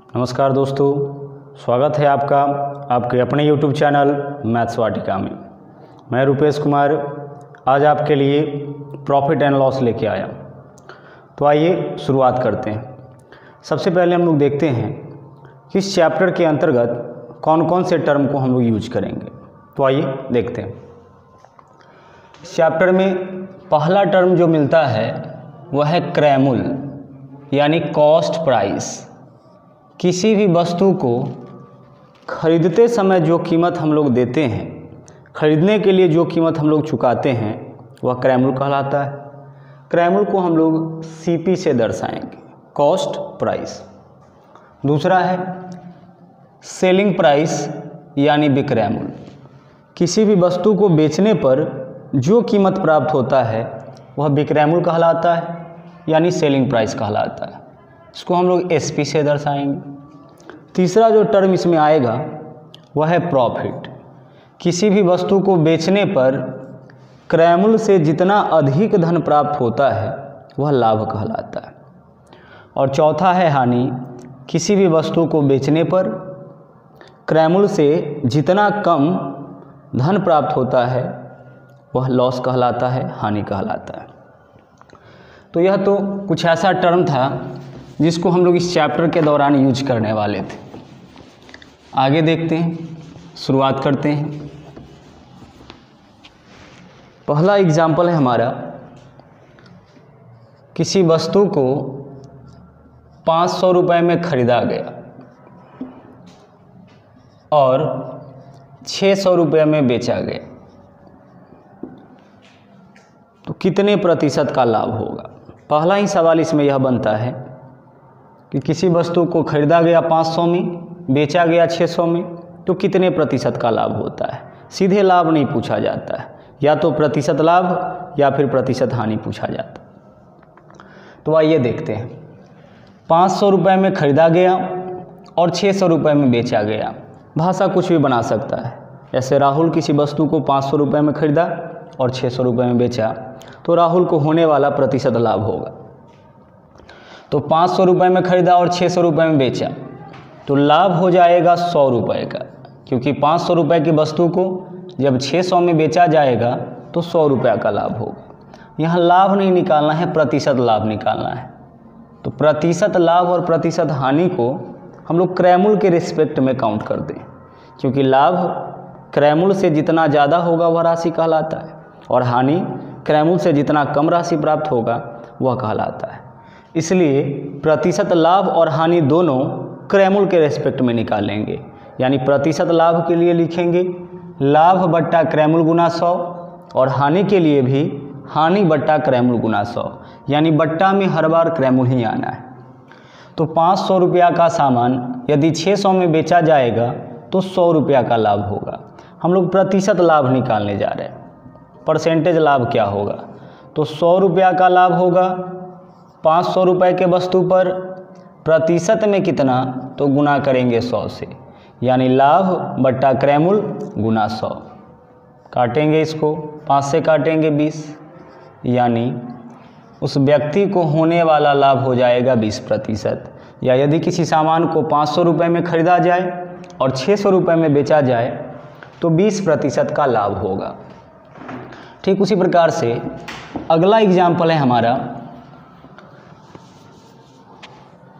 नमस्कार दोस्तों, स्वागत है आपका आपके अपने YouTube चैनल मैथ्स वाटिका में। मैं रुपेश कुमार आज आपके लिए प्रॉफिट एंड लॉस लेके आया। तो आइए शुरुआत करते हैं। सबसे पहले हम लोग देखते हैं कि इस चैप्टर के अंतर्गत कौन कौन से टर्म को हम लोग यूज करेंगे। तो आइए देखते हैं। इस चैप्टर में पहला टर्म जो मिलता है वह है क्रैमुल यानी कॉस्ट प्राइस। किसी भी वस्तु को खरीदते समय जो कीमत हम लोग देते हैं, खरीदने के लिए जो कीमत हम लोग चुकाते हैं वह क्रैमुल कहलाता है। क्रैमुल को हम लोग सीपी से दर्शाएंगे, कॉस्ट प्राइस। दूसरा है सेलिंग प्राइस यानी विक्रैमुल। किसी भी वस्तु को बेचने पर जो कीमत प्राप्त होता है वह विक्रैमुल कहलाता है यानी सेलिंग प्राइस कहलाता है। इसको हम लोग एसपी से दर्शाएंगे। तीसरा जो टर्म इसमें आएगा वह है प्रॉफिट। किसी भी वस्तु को बेचने पर क्रैमुल से जितना अधिक धन प्राप्त होता है वह लाभ कहलाता है। और चौथा है हानि। किसी भी वस्तु को बेचने पर क्रैमुल से जितना कम धन प्राप्त होता है वह लॉस कहलाता है, हानि कहलाता है। तो यह तो कुछ ऐसा टर्म था जिसको हम लोग इस चैप्टर के दौरान यूज करने वाले थे। आगे देखते हैं, शुरुआत करते हैं। पहला एग्जाम्पल है हमारा, किसी वस्तु को 500 रुपये में खरीदा गया और 600 रुपये में बेचा गया, तो कितने प्रतिशत का लाभ होगा। पहला ही सवाल इसमें यह बनता है कि किसी वस्तु को खरीदा गया 500 में, बेचा गया 600 में, तो कितने प्रतिशत का लाभ होता है। सीधे लाभ नहीं पूछा जाता है, या तो प्रतिशत लाभ या फिर प्रतिशत हानि पूछा जाता है। तो आइए देखते हैं। 500 रुपये में खरीदा गया और 600 रुपये में बेचा गया। भाषा कुछ भी बना सकता है। जैसे राहुल किसी वस्तु को 500 रुपये में खरीदा और 600 रुपये में बेचा, तो राहुल को होने वाला प्रतिशत लाभ होगा। तो 500 रुपये में खरीदा और 600 रुपये में बेचा, तो लाभ हो जाएगा 100 रुपये का, क्योंकि 500 रुपये की वस्तु को जब 600 में बेचा जाएगा तो 100 रुपये का लाभ होगा। यहाँ लाभ नहीं निकालना है, प्रतिशत लाभ निकालना है। तो प्रतिशत लाभ और प्रतिशत हानि को हम लोग क्रैमुल के रिस्पेक्ट में काउंट कर दें, क्योंकि लाभ क्रैमुल से जितना ज़्यादा होगा वह राशि कहलाता है और हानि क्रैमुल से जितना कम राशि प्राप्त होगा वह कहलाता है। इसलिए प्रतिशत लाभ और हानि दोनों क्रैमुल के रेस्पेक्ट में निकालेंगे। यानी प्रतिशत लाभ के लिए लिखेंगे लाभ बट्टा क्रैमुल गुना 100 और हानि के लिए भी हानि बट्टा क्रैमुल गुना 100, यानी बट्टा में हर बार क्रैमुल ही आना है। तो 500 रुपया का सामान यदि 600 में बेचा जाएगा तो 100 रुपया का लाभ होगा। हम लोग प्रतिशत लाभ निकालने जा रहे हैं। परसेंटेज लाभ क्या होगा, तो 100 रुपया का लाभ होगा 500 रुपये के वस्तु पर, प्रतिशत में कितना, तो गुना करेंगे 100 से, यानी लाभ बट्टा क्रैमुल गुना 100। काटेंगे इसको, 5 से काटेंगे 20, यानी उस व्यक्ति को होने वाला लाभ हो जाएगा 20%। या यदि किसी सामान को 500 रुपये में खरीदा जाए और 600 रुपये में बेचा जाए तो 20% का लाभ होगा। ठीक उसी प्रकार से अगला एग्जाम्पल है हमारा,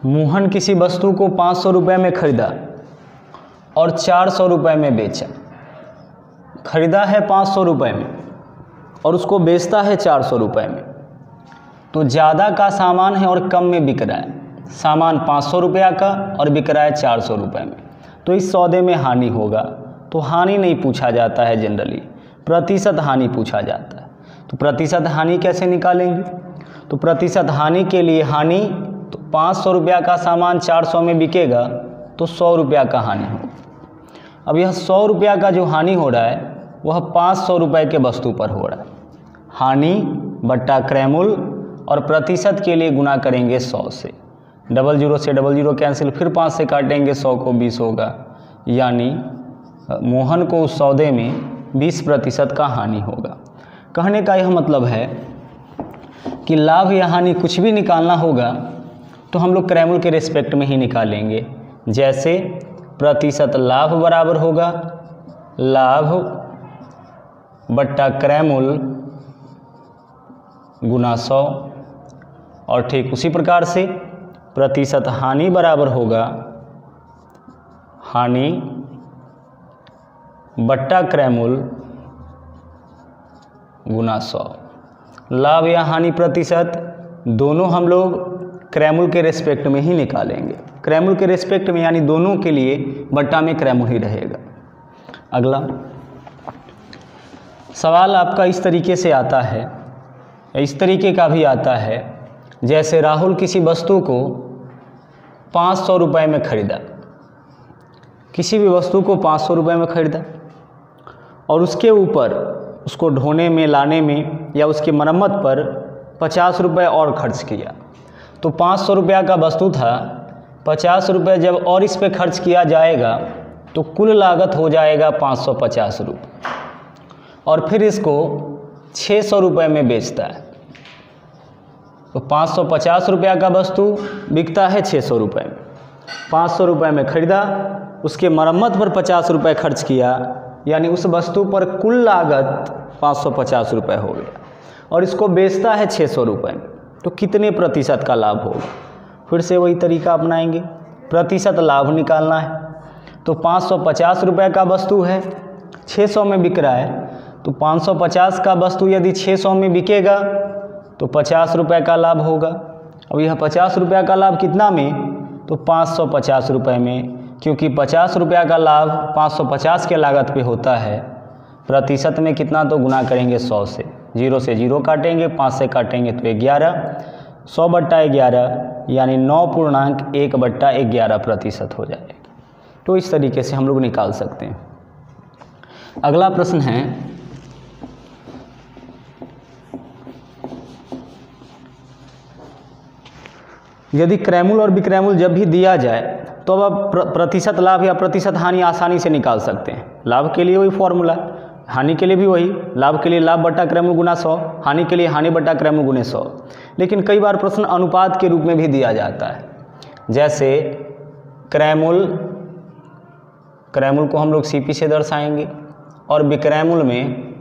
मोहन किसी वस्तु को 500 रुपये में खरीदा और 400 रुपये में बेचा। खरीदा है 500 रुपये में और उसको बेचता है 400 रुपये में, तो ज़्यादा का सामान है और कम में बिक रहा है। सामान 500 रुपया का और बिक रहा है 400 रुपये में, तो इस सौदे में हानि होगा। तो हानि नहीं पूछा जाता है, जनरली प्रतिशत हानि पूछा जाता है। तो प्रतिशत हानि कैसे निकालेंगे, तो प्रतिशत हानि के लिए हानि, तो 500 रुपया का सामान 400 में बिकेगा तो 100 रुपया का हानि होगा। अब यह 100 रुपया का जो हानि हो रहा है वह 500 रुपये के वस्तु पर हो रहा है। हानि बट्टा क्रैमुल और प्रतिशत के लिए गुना करेंगे 100 से, 00 से 00 कैंसिल, फिर 5 से काटेंगे 100 को 20 होगा, यानी मोहन को उस सौदे में 20% का हानि होगा। कहने का यह मतलब है कि लाभ या हानि कुछ भी निकालना होगा तो हम लोग क्रैमुल के रेस्पेक्ट में ही निकालेंगे, जैसे प्रतिशत लाभ बराबर होगा लाभ बट्टा क्रय मूल्य गुना 100, और ठीक उसी प्रकार से प्रतिशत हानि बराबर होगा हानि बट्टा क्रय मूल्य गुना 100। लाभ या हानि प्रतिशत दोनों हम लोग क्रयमूल के रेस्पेक्ट में ही निकालेंगे, क्रयमूल के रेस्पेक्ट में, यानी दोनों के लिए बट्टा में क्रयमूल ही रहेगा। अगला सवाल आपका इस तरीके से आता है, इस तरीके का भी आता है, जैसे राहुल किसी वस्तु को 500 रुपये में खरीदा, किसी भी वस्तु को 500 रुपये में खरीदा और उसके ऊपर उसको ढोने में, लाने में या उसकी मरम्मत पर 50 रुपये और खर्च किया। तो 500 रुपया का वस्तु था, 50 रुपये जब और इस पे खर्च किया जाएगा तो कुल लागत हो जाएगा 550 रुपये, और फिर इसको 600 रुपये में बेचता है। तो 550 रुपया का वस्तु बिकता है 600 रुपये में, 500 रुपये में खरीदा, उसके मरम्मत पर 50 रुपये खर्च किया, यानी उस वस्तु पर कुल लागत 550 रुपये हो गया, और इसको बेचता है 600 रुपये में। तो कितने प्रतिशत का लाभ होगा? फिर से वही तरीका अपनाएंगे, प्रतिशत लाभ निकालना है। तो 550 रुपये का वस्तु है, 600 में बिक रहा है, तो 550 का वस्तु यदि 600 में बिकेगा तो 50 रुपये का लाभ होगा। अब यह 50 रुपये का लाभ कितना में? तो 550 रुपये में, क्योंकि 50 रुपये का लाभ 550 के लागत पे होता है। प्रतिशत में कितना? तो गुना करेंगे 100 से, 0 से 0 काटेंगे, 5 से काटेंगे तो 11, 100 बट्टा 11 यानी 9.1/11 प्रतिशत हो जाएगा। तो इस तरीके से हम लोग निकाल सकते हैं। अगला प्रश्न है, यदि क्रयमूल और विक्रयमूल जब भी दिया जाए तो अब आप प्रतिशत लाभ या प्रतिशत हानि आसानी से निकाल सकते हैं। लाभ के लिए वही फॉर्मूला, हानि के लिए भी वही, लाभ के लिए लाभ बट्टा क्रयमूल गुना 100, हानि के लिए हानि बट्टा क्रयमूल गुने 100। लेकिन कई बार प्रश्न अनुपात के रूप में भी दिया जाता है, जैसे क्रयमूल को हम लोग CP से दर्शाएंगे, और विक्रयमूल में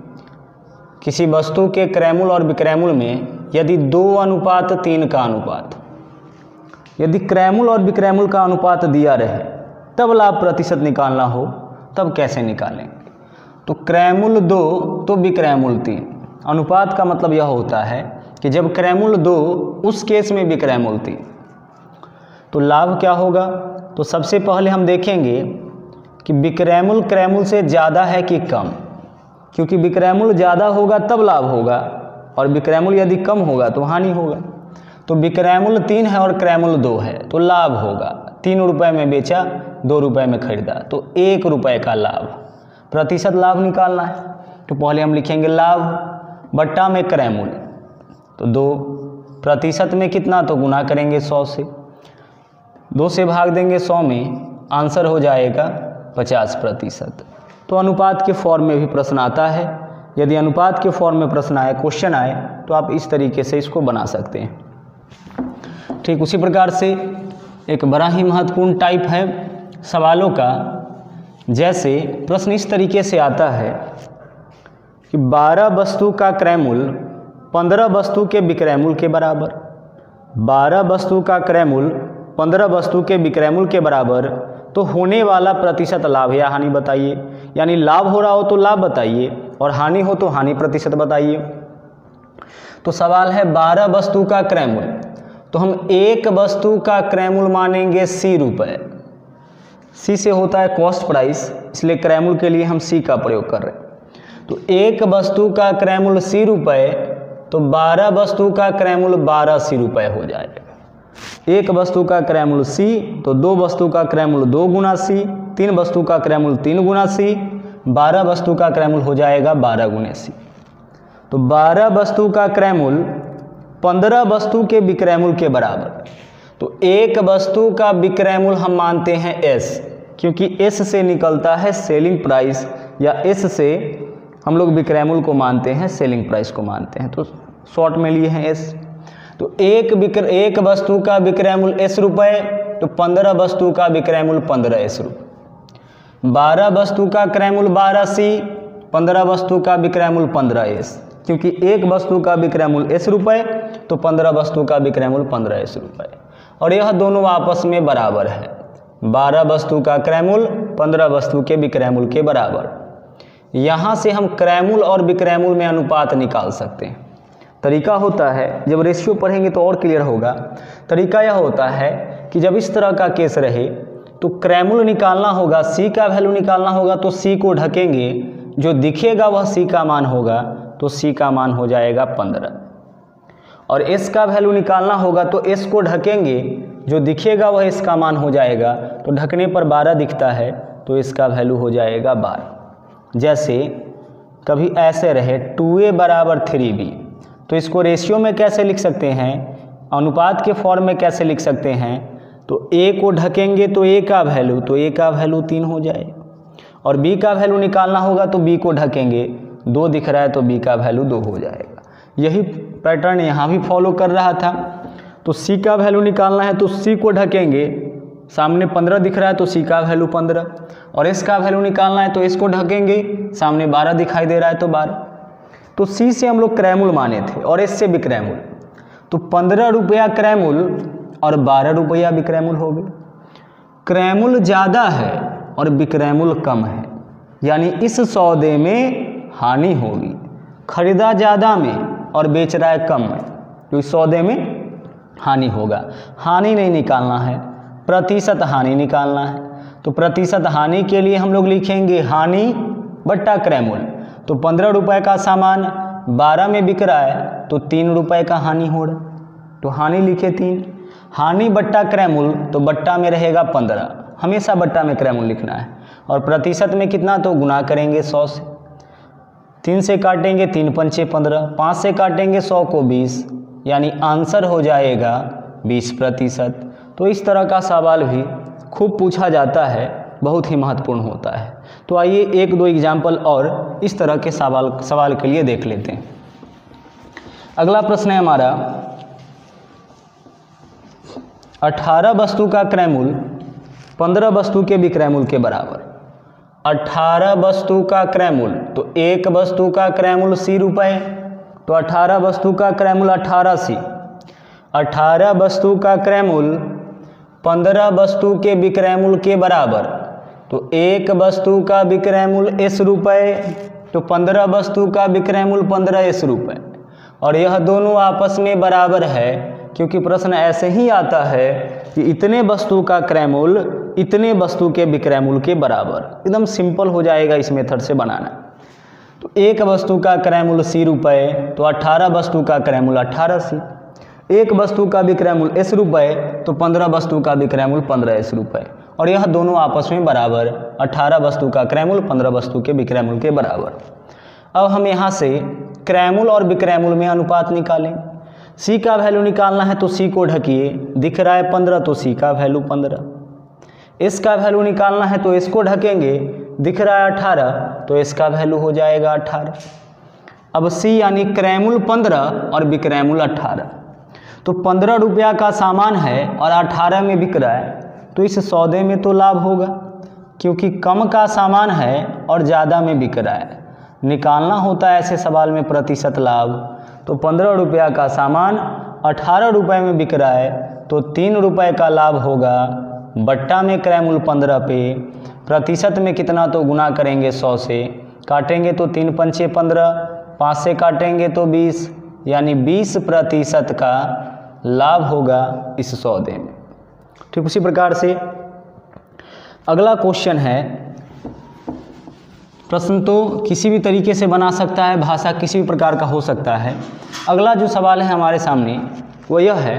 किसी वस्तु के क्रयमूल और विक्रयमूल में यदि 2:3 का अनुपात, यदि क्रयमूल और विक्रयमूल का अनुपात दिया रहे तब लाभ प्रतिशत निकालना हो, तब कैसे निकालेंगे? तो क्रयमूल 2 तो विक्रयमूल 3। अनुपात का मतलब यह होता है कि जब क्रयमूल 2 उस केस में विक्रयमूल 3। तो लाभ क्या होगा? तो सबसे पहले हम देखेंगे कि विक्रयमूल क्रयमूल से ज़्यादा है कि कम, क्योंकि विक्रयमूल ज़्यादा होगा तब लाभ होगा, और विक्रयमूल यदि कम होगा तो हानि होगा। तो विक्रयमूल 3 है और क्रयमूल 2 है, तो लाभ होगा। 3 रुपये में बेचा, 2 रुपये में खरीदा, तो 1 रुपये का लाभ। प्रतिशत लाभ निकालना है, तो पहले हम लिखेंगे लाभ बट्टा में क्रयमूल, तो 2, प्रतिशत में कितना? तो गुना करेंगे 100 से, 2 से भाग देंगे 100 में, आंसर हो जाएगा 50%। तो अनुपात के फॉर्म में भी प्रश्न आता है। यदि अनुपात के फॉर्म में प्रश्न आए, क्वेश्चन आए, तो आप इस तरीके से इसको बना सकते हैं। ठीक उसी प्रकार से एक बड़ा ही महत्वपूर्ण टाइप है सवालों का, जैसे प्रश्न इस तरीके से आता है कि 12 वस्तु का क्रयमूल 15 वस्तु के विक्रयमूल के बराबर, 12 वस्तु का क्रयमूल 15 वस्तु के विक्रयमूल के बराबर, तो होने वाला प्रतिशत लाभ या हानि बताइए। यानी लाभ हो रहा हो तो लाभ बताइए, और हानि हो तो हानि प्रतिशत बताइए। तो सवाल है 12 वस्तु का क्रयमूल, तो हम एक वस्तु का क्रयमूल मानेंगे C रुपये। C से होता है कॉस्ट प्राइस, इसलिए क्रयमूल के लिए हम C का प्रयोग कर रहे हैं। तो एक वस्तु का क्रयमूल C रुपये, तो 12 वस्तु का क्रयमूल 12 C रुपये हो जाएगा। एक वस्तु का क्रयमूल C, तो 2 वस्तु का क्रयमूल 2 गुना C, 3 वस्तु का क्रयमूल 3 गुना C, 12 वस्तु का क्रयमूल हो जाएगा 12 गुने C। तो 12 वस्तु का क्रयमूल 15 वस्तु के विक्रयमूल के बराबर। तो एक वस्तु का विक्रयमूल हम मानते हैं S, क्योंकि S से निकलता है सेलिंग प्राइस, या S से हम लोग विक्रयमूल को मानते हैं, सेलिंग प्राइस को मानते हैं, तो शॉर्ट में लिए हैं S। तो एक वस्तु का विक्रयमूल S रुपये, तो 15 वस्तु का विक्रय मूल्य 15s रुपये। 12 वस्तु का क्रय मूल्य 12c, 15 वस्तु का विक्रय मूल्य 15s, क्योंकि एक वस्तु का विक्रय मूल्य s रुपये तो 15 वस्तु का विक्रय मूल्य 15s रुपये, और यह दोनों आपस में बराबर है। 12 वस्तु का क्रय मूल्य 15 वस्तु के विक्रय मूल्य के बराबर। यहाँ से हम क्रय मूल्य और विक्रय मूल्य में अनुपात निकाल सकते हैं। तरीका होता है, जब रेशियो पढ़ेंगे तो और क्लियर होगा। तरीका यह होता है कि जब इस तरह का केस रहे तो क्रय मूल्य निकालना होगा, सी का वैल्यू निकालना होगा, तो सी को ढकेंगे, जो दिखेगा वह सी का मान होगा, तो सी का मान हो जाएगा 15। और एस का वैल्यू निकालना होगा तो एस को ढकेंगे, जो दिखेगा वह एस का मान हो जाएगा, तो ढकने पर 12 दिखता है तो इसका वैल्यू हो जाएगा 12। जैसे कभी ऐसे रहे 2a बराबर 3b, तो इसको रेशियो में कैसे लिख सकते हैं, अनुपात के फॉर्म में कैसे लिख सकते हैं, तो a को ढकेंगे तो a का वैल्यू, तो a का वैल्यू 3 हो जाएगा, और b का वैल्यू निकालना होगा तो b को ढकेंगे, 2 दिख रहा है तो b का वैल्यू 2 हो जाएगा। यही पैटर्न यहाँ भी फॉलो कर रहा था। तो c का वैल्यू निकालना है तो c को ढकेंगे, सामने 15 दिख रहा है तो c का वैल्यू 15, और s का वैल्यू निकालना है तो s को ढकेंगे, सामने 12 दिखाई दे रहा है तो 12। तो c से हम लोग क्रय मूल्य माने थे और s से विक्रय मूल्य, तो 15 रुपया क्रय मूल्य और 12 रुपया विक्रय मूल्य हो गए। क्रय मूल्य ज़्यादा है और विक्रय मूल्य कम है, यानी इस सौदे में हानि होगी। खरीदा ज़्यादा में और बेच रहा है कम में, तो इस सौदे में हानि होगा। हानि नहीं निकालना है, प्रतिशत हानि निकालना है। तो प्रतिशत हानि के लिए हम लोग लिखेंगे हानि बट्टा क्रय मूल्य। तो 15 रुपये का सामान 12 में बिक रहा है तो 3 रुपये का हानि हो रहा, तो हानि लिखे 3। हानि बट्टा क्रय मूल्य, तो बट्टा में रहेगा 15, हमेशा बट्टा में क्रय मूल्य लिखना है। और प्रतिशत में कितना, तो गुना करेंगे 100 से। 3 से काटेंगे 3 पंचे 15, 5 से काटेंगे 100 को 20, यानी आंसर हो जाएगा 20%। तो इस तरह का सवाल भी खूब पूछा जाता है, बहुत ही महत्वपूर्ण होता है। तो आइए 1-2 एग्जाम्पल और इस तरह के सवाल के लिए देख लेते हैं। अगला प्रश्न है हमारा, 18 वस्तु का क्रय मूल्य 15 वस्तु के विक्रय मूल्य के बराबर। 18 वस्तु का क्रय मूल्य, तो एक वस्तु का क्रय मूल्य c रुपये, तो 18 वस्तु का क्रय मूल्य 18c। 18 वस्तु का क्रय मूल्य 15 वस्तु के विक्रय मूल्य के बराबर, तो एक वस्तु का विक्रय मूल्य s रुपये, तो 15 वस्तु का विक्रय मूल्य 15s रुपये, और यह दोनों आपस में बराबर है, क्योंकि प्रश्न ऐसे ही आता है कि इतने वस्तु का क्रय मूल्य इतने वस्तु के विक्रय मूल्य के बराबर। एकदम सिंपल हो जाएगा इस मेथड से बनाना। तो एक वस्तु का क्रय मूल्य c रुपये, तो 18 वस्तु का क्रय मूल्य 18c। एक वस्तु का विक्रय मूल्य s रुपये, तो 15 वस्तु का विक्रय मूल्य 15s रुपये, और यह दोनों आपस में बराबर। 18 वस्तु का क्रय मूल्य 15 वस्तु के विक्रय मूल्य के बराबर। अब हम यहाँ से क्रय मूल्य और विक्रय मूल्य में अनुपात निकालें। c का वैल्यू निकालना है तो c को ढकिए, दिख रहा है 15 तो c का वैल्यू 15। s का वैल्यू निकालना है तो s को ढकेंगे, दिख रहा है 18 तो s का वैल्यू हो जाएगा 18। अब c यानी क्रय मूल्य 15 और विक्रय मूल्य 18, तो 15 रुपया का सामान है और 18 में बिक रहा है, तो इस सौदे में तो लाभ होगा, क्योंकि कम का सामान है और ज़्यादा में बिक रहा है। निकालना होता है ऐसे सवाल में प्रतिशत लाभ। तो 15 रुपया का सामान 18 रुपये में बिक रहा है, तो 3 रुपये का लाभ होगा। बट्टा में क्रय मूल्य 15 पे, प्रतिशत में कितना, तो गुना करेंगे 100 से, काटेंगे तो 3 पंचे 15, 5 से काटेंगे तो 20, यानी 20% का लाभ होगा इस सौदे में। ठीक उसी प्रकार से अगला क्वेश्चन है, प्रश्न तो किसी भी तरीके से बना सकता है, भाषा किसी भी प्रकार का हो सकता है। अगला जो सवाल है हमारे सामने वो यह है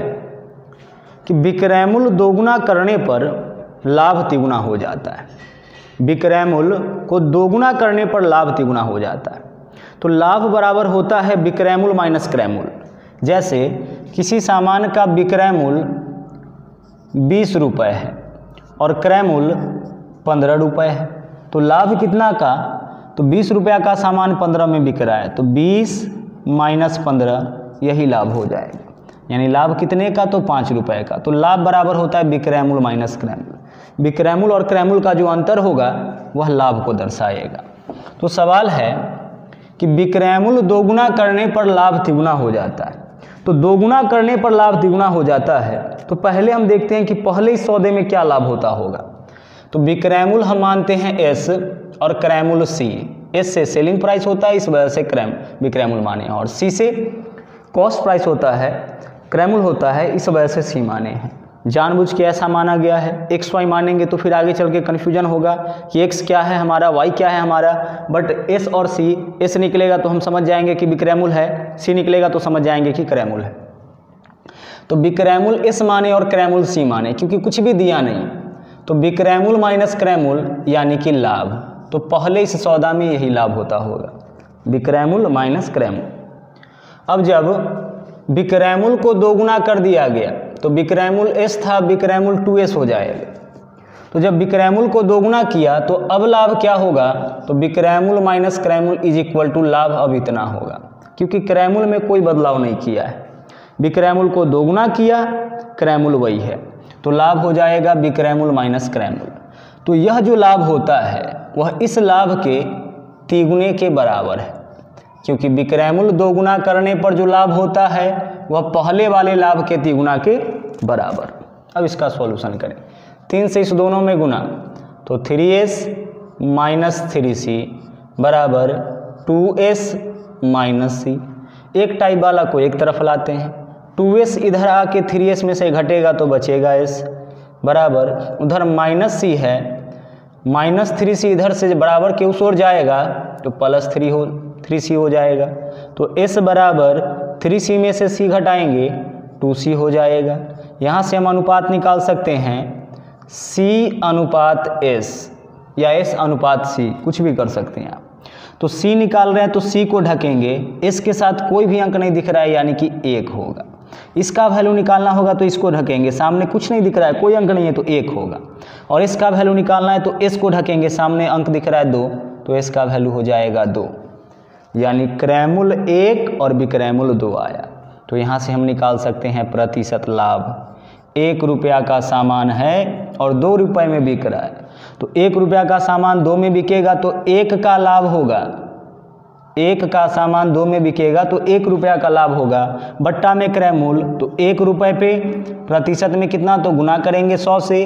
कि विक्रय मूल्य दोगुना करने पर लाभ तिगुना हो जाता है। विक्रय मूल्य को दोगुना करने पर लाभ तिगुना हो जाता है। तो लाभ बराबर होता है विक्रय मूल्य माइनस क्रय मूल्य। जैसे किसी सामान का विक्रय मूल्य 20 रुपये है और क्रय मूल्य 15 रुपये है, तो लाभ कितना का, तो 20 रुपया का सामान 15 में बिक रहा है, तो 20 माइनस 15 यही लाभ हो जाएगा। यानी लाभ कितने का, तो 5 रुपये का। तो लाभ बराबर होता है विक्रयमूल माइनस क्रयमूल। विक्रयमूल और क्रयमूल का जो अंतर होगा वह लाभ को दर्शाएगा। तो सवाल है कि विक्रयमूल दोगुना करने पर लाभ तिगुना हो जाता है। तो दोगुना करने पर लाभ तिगुना हो जाता है, तो पहले हम देखते हैं कि पहले इस सौदे में क्या लाभ होता होगा। तो विक्रयमूल हम मानते हैं एस और क्रयमूल सी। एस से सेलिंग प्राइस होता है, इस वजह से विक्रयमूल माने हैं, और सी से कॉस्ट प्राइस होता है, क्रयमूल होता है, इस वजह से सी माने हैं। जानबूझ के ऐसा माना गया है। एक्स वाई मानेंगे तो फिर आगे चल के कन्फ्यूजन होगा कि एक्स क्या है हमारा, वाई क्या है हमारा, बट एस और सी, एस निकलेगा तो हम समझ जाएंगे कि विक्रयमूल है, सी निकलेगा तो समझ जाएंगे कि क्रयमूल है। तो विक्रयमूल एस माने और क्रयमूल सी माने, क्योंकि कुछ भी दिया नहीं, तो विक्रयमूल माइनस क्रयमूल यानी कि लाभ। तो पहले इस सौदा में यही लाभ होता होगा, विक्रयमूल माइनस क्रयमूल। अब जब विक्रयमूल को दोगुना कर दिया गया तो विक्रयमूल एस था, विक्रयमूल 2s हो जाएगा। तो जब विक्रयमूल को दोगुना किया तो अब लाभ क्या होगा, तो विक्रयमूल माइनस क्रयमूल इज इक्वल टू लाभ अब इतना होगा, क्योंकि क्रयमूल में कोई बदलाव नहीं किया है। विक्रयमूल को दोगुना किया, क्रयमूल वही है, तो लाभ हो जाएगा विक्रयमूल माइनस क्रयमूल। तो यह जो लाभ होता है वह इस लाभ के तिगुने के बराबर है, क्योंकि विक्रयमूल दोगुना करने पर जो लाभ होता है वह पहले वाले लाभ के तिगुना के बराबर। अब इसका सॉल्यूशन करें, 3 से इस दोनों में गुना, तो 3s माइनस 3c बराबर 2s माइनस c। एक टाइप वाला को एक तरफ लाते हैं, 2s इधर आके 3s में से घटेगा तो बचेगा s, बराबर उधर माइनस c है, माइनस 3c इधर से बराबर के उस ओर जाएगा तो प्लस 3c हो जाएगा। तो s बराबर 3c में से c घटाएंगे 2c हो जाएगा। यहाँ से हम अनुपात निकाल सकते हैं c अनुपात s या s अनुपात c, कुछ भी कर सकते हैं आप। तो c निकाल रहे हैं तो c को ढकेंगे, s के साथ कोई भी अंक नहीं दिख रहा है यानी कि 1 होगा। इसका वैल्यू निकालना होगा तो इसको ढकेंगे, सामने कुछ नहीं दिख रहा है, कोई अंक नहीं है तो 1 होगा। और इसका वैल्यू निकालना है तो s को ढकेंगे, सामने अंक दिख रहा है 2, तो s का वैल्यू हो जाएगा 2, यानी क्रयमूल 1 और विक्रयमूल 2 आया। तो यहाँ से हम निकाल सकते हैं प्रतिशत लाभ। 1 रुपया का सामान है और 2 रुपये में बिक रहा है, तो 1 रुपया का सामान 2 में बिकेगा तो 1 का लाभ होगा। 1 का सामान 2 में बिकेगा तो 1 रुपया का लाभ होगा, बट्टा में क्रयमूल, तो 1 रुपये पे प्रतिशत में कितना, तो गुना करेंगे 100 से,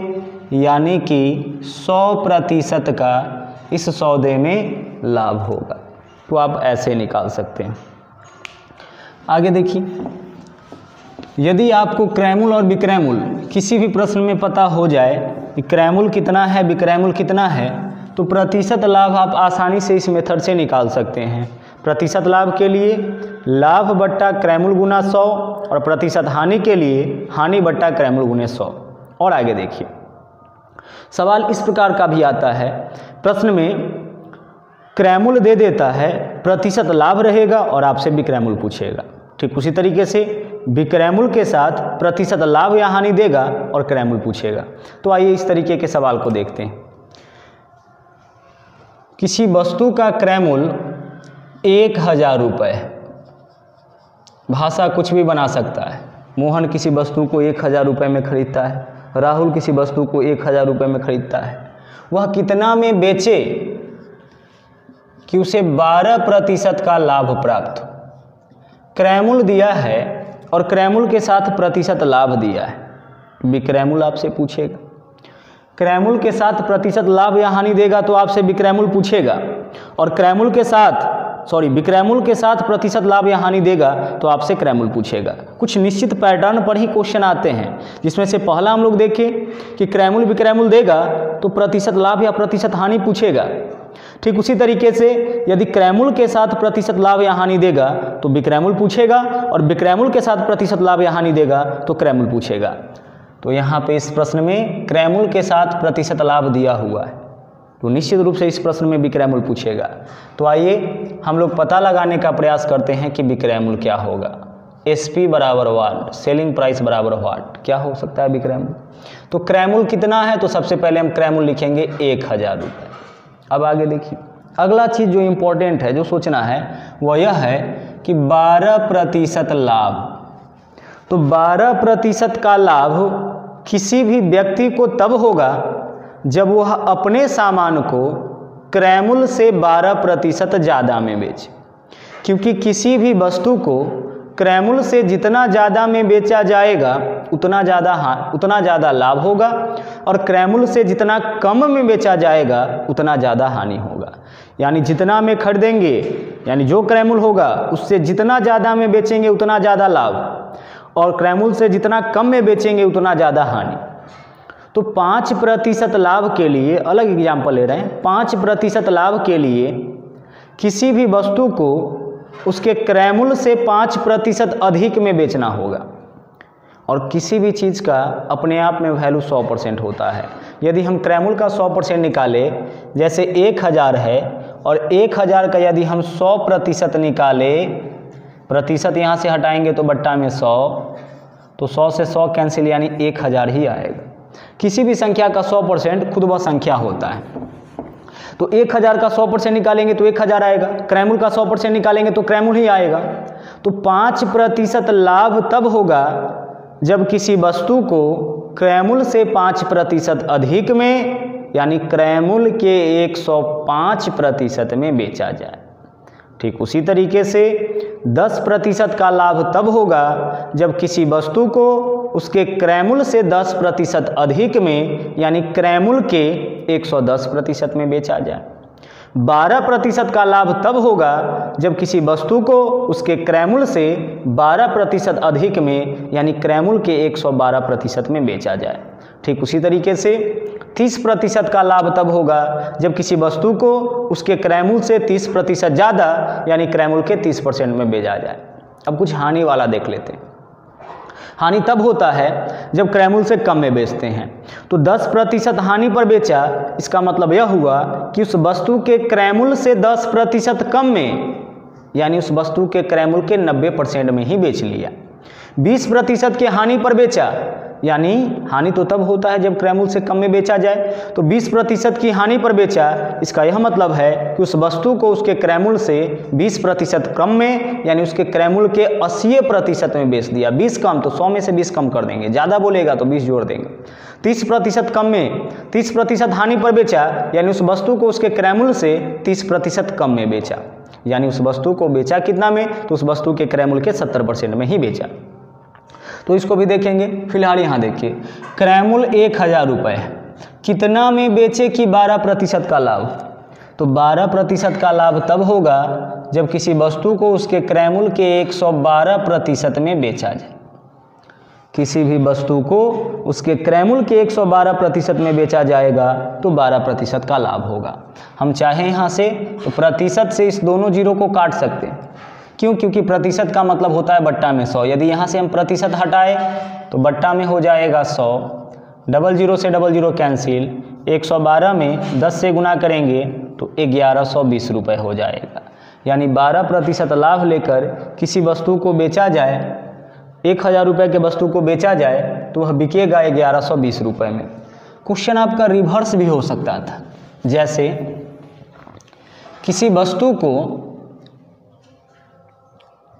यानी कि 100% का इस सौदे में लाभ होगा। तो आप ऐसे निकाल सकते हैं। आगे देखिए, यदि आपको क्रयमूल और विक्रयमूल किसी भी प्रश्न में पता हो जाए कि क्रयमूल कितना है विक्रयमूल कितना है, तो प्रतिशत लाभ आप आसानी से इस मेथड से निकाल सकते हैं। प्रतिशत लाभ के लिए लाभ बट्टा क्रयमूल गुना 100 और प्रतिशत हानि के लिए हानि बट्टा क्रयमूल गुने 100। और आगे देखिए, सवाल इस प्रकार का भी आता है, प्रश्न में क्रयमूल दे देता है, प्रतिशत लाभ रहेगा और आपसे विक्रयमूल पूछेगा। ठीक उसी तरीके से विक्रयमूल के साथ प्रतिशत लाभ या हानि देगा और क्रयमूल पूछेगा। तो आइए इस तरीके के सवाल को देखते हैं। किसी वस्तु का क्रयमूल 1000 रुपये है, भाषा कुछ भी बना सकता है। मोहन किसी वस्तु को 1000 रुपये में खरीदता है, राहुल किसी वस्तु को 1000 रुपये में खरीदता है। वह कितना में बेचे कि उसे 12% का लाभ प्राप्त हो। क्रयमूल दिया है और क्रयमूल के साथ प्रतिशत लाभ दिया है, विक्रयमूल आपसे पूछेगा। क्रयमूल के साथ प्रतिशत लाभ या हानि देगा तो आपसे विक्रयमूल पूछेगा, और क्रयमूल के साथ विक्रयमूल के साथ प्रतिशत लाभ या हानि देगा तो आपसे क्रयमूल पूछेगा। कुछ निश्चित पैटर्न पर ही क्वेश्चन आते हैं, जिसमें से पहला हम लोग देखें कि क्रयमूल विक्रयमूल देगा तो प्रतिशत लाभ या प्रतिशत हानि पूछेगा। ठीक उसी तरीके से यदि क्रयमूल के साथ प्रतिशत लाभ या हानि देगा तो विक्रयमूल पूछेगा, और विक्रयमूल के साथ प्रतिशत लाभ या हानि देगा तो क्रयमूल पूछेगा। तो यहाँ पे इस प्रश्न में क्रयमूल के साथ प्रतिशत लाभ दिया हुआ है, तो निश्चित रूप से इस प्रश्न में विक्रयमूल पूछेगा। तो आइए हम लोग पता लगाने का प्रयास करते हैं कि विक्रयमूल क्या होगा। SP बराबर वाट, सेलिंग प्राइस बराबर वाट, क्या हो सकता है विक्रयमूल। तो क्रयमूल कितना है, तो सबसे पहले हम क्रयमूल लिखेंगे 1000 रुपये। अब आगे देखिए, अगला चीज़ जो इम्पोर्टेंट है, जो सोचना है, वह यह है कि 12% लाभ। तो 12% का लाभ किसी भी व्यक्ति को तब होगा जब वह अपने सामान को क्रय मूल्य से 12% ज़्यादा में बेचे, क्योंकि किसी भी वस्तु को क्रय मूल्य से जितना ज़्यादा में बेचा जाएगा उतना ज़्यादा लाभ होगा, और क्रय मूल्य से जितना कम में बेचा जाएगा उतना ज़्यादा हानि होगा। यानी जितना में खरीदेंगे, यानी जो क्रय मूल्य होगा उससे जितना ज़्यादा में बेचेंगे उतना ज़्यादा लाभ, और क्रय मूल्य से जितना कम में बेचेंगे उतना ज़्यादा हानि। तो 5% लाभ के लिए अलग एग्जाम्पल ले रहे हैं। 5% लाभ के लिए किसी भी वस्तु को उसके क्रय मूल्य से 5% अधिक में बेचना होगा, और किसी भी चीज़ का अपने आप में वैल्यू 100% होता है। यदि हम क्रय मूल्य का 100% निकालें, जैसे 1000 है और 1000 का यदि हम 100% निकालें, प्रतिशत यहाँ से हटाएंगे तो बट्टा में 100, तो 100 से 100 कैंसिल, यानी 1000 ही आएगा। किसी भी संख्या का 100% खुद व संख्या होता है। तो 1000 का 100% निकालेंगे तो 1000 आएगा, क्रय मूल्य का 100% निकालेंगे तो क्रय मूल्य ही आएगा। तो 5% लाभ तब होगा जब किसी वस्तु को क्रय मूल्य से 5% अधिक में, यानी क्रय मूल्य के 105% में बेचा जाए। ठीक उसी तरीके से 10% का लाभ तब होगा जब किसी वस्तु को उसके क्रय मूल्य से 10% अधिक में, यानी क्रय मूल्य के 110% में बेचा जाए। 12% का लाभ तब होगा जब किसी वस्तु को उसके क्रय मूल्य से 12% अधिक में, यानी क्रय मूल्य के 112% में बेचा जाए। ठीक उसी तरीके से 30% का लाभ तब होगा जब किसी वस्तु को उसके क्रय मूल्य से 30% ज़्यादा, यानी क्रय मूल्य के 30% में बेचा जाए। अब कुछ हानि वाला देख लेते हैं। हानि तब होता है जब क्रय मूल्य से कम में बेचते हैं। तो 10% हानि पर बेचा, इसका मतलब यह हुआ कि उस वस्तु के क्रय मूल्य से 10% कम में, यानी उस वस्तु के क्रय मूल्य के 90% में ही बेच लिया। 20% के हानि पर बेचा, यानी हानि तो तब होता है जब क्रय मूल्य से कम में बेचा जाए। तो 20% की हानि पर बेचा, इसका यह मतलब है कि उस वस्तु को उसके क्रय मूल्य से 20% कम में, यानी उसके क्रय मूल्य के 80% में बेच दिया। 20 कम तो 100 में से 20 कम कर देंगे, ज़्यादा बोलेगा तो 20 जोड़ देंगे। 30% कम में 30% हानि पर बेचा, यानी उस वस्तु को उसके क्रय मूल्य से 30% कम में बेचा, यानी उस वस्तु को बेचा कितना में, तो उस वस्तु के क्रय मूल्य के 70% में ही बेचा। तो इसको भी देखेंगे। फिलहाल यहाँ देखिए, क्रय मूल्य 1000 रुपये है, कितना में बेचे कि 12% का लाभ। तो 12% का लाभ तब होगा जब किसी वस्तु को उसके क्रय मूल्य के 112% में बेचा जाए। किसी भी वस्तु को उसके क्रय मूल्य के 112% में बेचा जाएगा तो 12% का लाभ होगा। हम चाहें यहाँ से तो प्रतिशत से इस दोनों जीरो को काट सकते हैं। क्यों? क्योंकि प्रतिशत का मतलब होता है बट्टा में 100। यदि यहाँ से हम प्रतिशत हटाए तो बट्टा में हो जाएगा 100, 00 से 00 कैंसिल, 112 में 10 से गुना करेंगे तो 1120 रुपये हो जाएगा। यानी 12% लाभ लेकर किसी वस्तु को बेचा जाए, 1000 रुपये के वस्तु को बेचा जाए तो वह बिकेगा 1120 रुपये में। क्वेश्चन आपका रिवर्स भी हो सकता था, जैसे किसी वस्तु को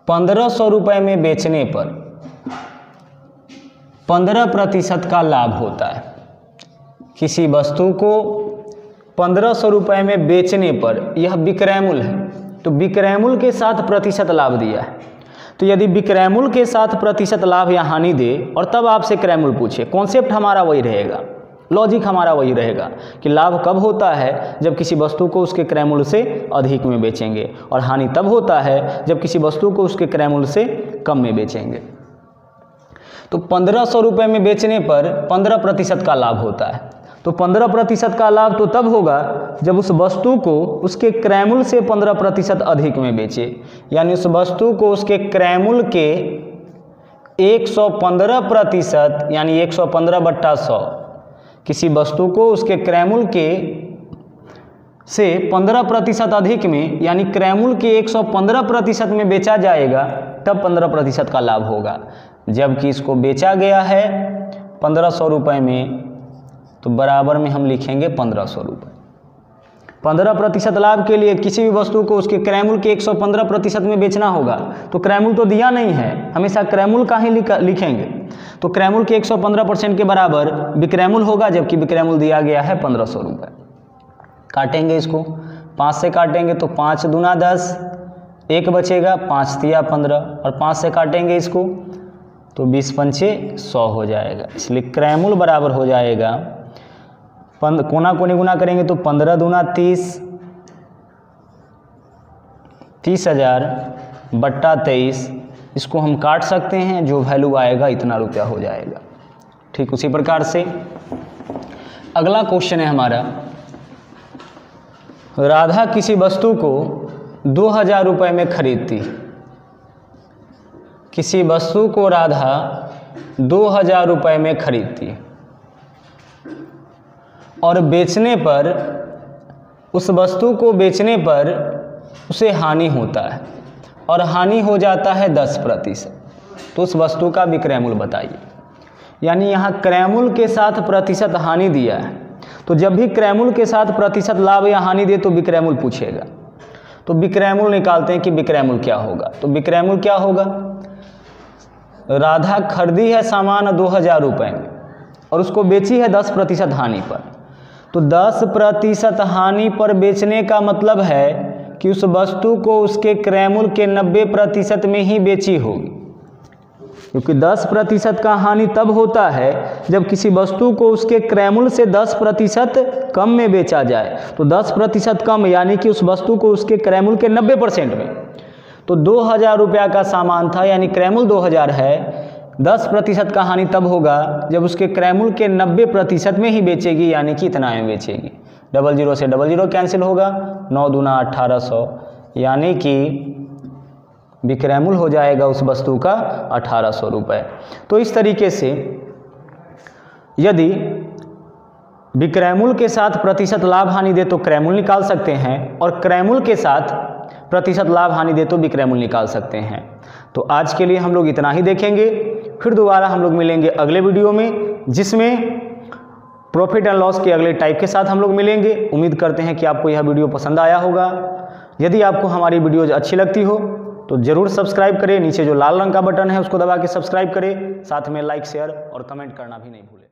1500 रुपये में बेचने पर 15% का लाभ होता है। किसी वस्तु को 1500 रुपये में बेचने पर, यह विक्रय मूल्य है, तो विक्रय मूल्य के साथ प्रतिशत लाभ दिया है। तो यदि विक्रय मूल्य के साथ प्रतिशत लाभ या हानि दे और तब आपसे क्रय मूल्य पूछे, कॉन्सेप्ट हमारा वही रहेगा, लॉजिक हमारा वही रहेगा कि लाभ कब होता है जब किसी वस्तु को उसके क्रय मूल्य से अधिक में बेचेंगे, और हानि तब होता है जब किसी वस्तु को उसके क्रय मूल्य से कम में बेचेंगे। तो 1500 रुपये में बेचने पर 15% का लाभ होता है। तो 15% का लाभ तो तब होगा जब उस वस्तु को उसके क्रय मूल्य से 15% अधिक में बेचे, यानी उस वस्तु को उसके क्रय मूल्य के 115%, यानी 115/100, किसी वस्तु को उसके क्रय मूल्य के से 15% अधिक में, यानी क्रय मूल्य के 115% में बेचा जाएगा, तब 15% का लाभ होगा। जबकि इसको बेचा गया है 1500 रुपये में, तो बराबर में हम लिखेंगे 1500 रुपये। 15% लाभ के लिए किसी भी वस्तु को उसके क्रय मूल्य के 115% में बेचना होगा। तो क्रय मूल्य तो दिया नहीं है, हमेशा क्रय मूल्य का ही लिखेंगे। तो क्रय मूल्य के 115% के बराबर विक्रय मूल्य होगा, जबकि विक्रय मूल्य दिया गया है 1500 रुपये। काटेंगे इसको, 5 से काटेंगे तो 5 दूना 10, 1 बचेगा, 5 तिया 15, और 5 से काटेंगे इसको तो 20 पंचे 100 हो जाएगा। इसलिए क्रय मूल्य बराबर हो जाएगा, कोना कोनी गुना करेंगे तो 15 दूना 30, 30,000 बट्टा 23, इसको हम काट सकते हैं, जो वैल्यू आएगा इतना रुपया हो जाएगा। ठीक उसी प्रकार से अगला क्वेश्चन है हमारा, राधा किसी वस्तु को 2000 रुपये में खरीदती। किसी वस्तु को राधा 2000 रुपये में खरीदती और बेचने पर, उस वस्तु को बेचने पर उसे हानि होता है और हानि हो जाता है 10%, तो उस वस्तु का विक्रय मूल्य बताइए। यानी यहाँ क्रय मूल्य के साथ प्रतिशत हानि दिया है, तो जब भी क्रय मूल्य के साथ प्रतिशत लाभ या हानि दे तो विक्रय मूल्य पूछेगा। तो विक्रय मूल्य निकालते हैं कि विक्रय मूल्य क्या होगा। तो विक्रय मूल्य क्या होगा, राधा खरीदी है सामान 2000 रुपये में और उसको बेची है 10% हानि पर। तो 10% हानि पर बेचने का मतलब है कि उस वस्तु को उसके क्रय मूल्य के 90% में ही बेची होगी, क्योंकि 10% का हानि तब होता है जब किसी वस्तु को उसके क्रय मूल्य से 10% कम में बेचा जाए। तो 10% कम यानी कि उस वस्तु को उसके क्रय मूल्य के 90% में। तो 2000 रुपया का सामान था, यानी क्रय मूल्य 2000 है, 10% का हानि तब होगा जब उसके क्रय मूल्य के 90% में ही बेचेगी, यानी कि इतना में बेचेगी। 00 से 00 कैंसिल होगा, 9 दूना 1800, यानी कि विक्रय मूल्य हो जाएगा उस वस्तु का 1800 रुपये। तो इस तरीके से यदि विक्रय मूल्य के साथ प्रतिशत लाभ हानि दे तो क्रय मूल्य निकाल सकते हैं, और क्रय मूल्य के साथ प्रतिशत लाभ हानि दे तो विक्रय मूल्य निकाल सकते हैं। तो आज के लिए हम लोग इतना ही देखेंगे, फिर दोबारा हम लोग मिलेंगे अगले वीडियो में, जिसमें प्रॉफिट एंड लॉस के अगले टाइप के साथ हम लोग मिलेंगे। उम्मीद करते हैं कि आपको यह वीडियो पसंद आया होगा। यदि आपको हमारी वीडियोज अच्छी लगती हो तो ज़रूर सब्सक्राइब करें, नीचे जो लाल रंग का बटन है उसको दबा के सब्सक्राइब करें, साथ में लाइक शेयर और कमेंट करना भी नहीं भूलें।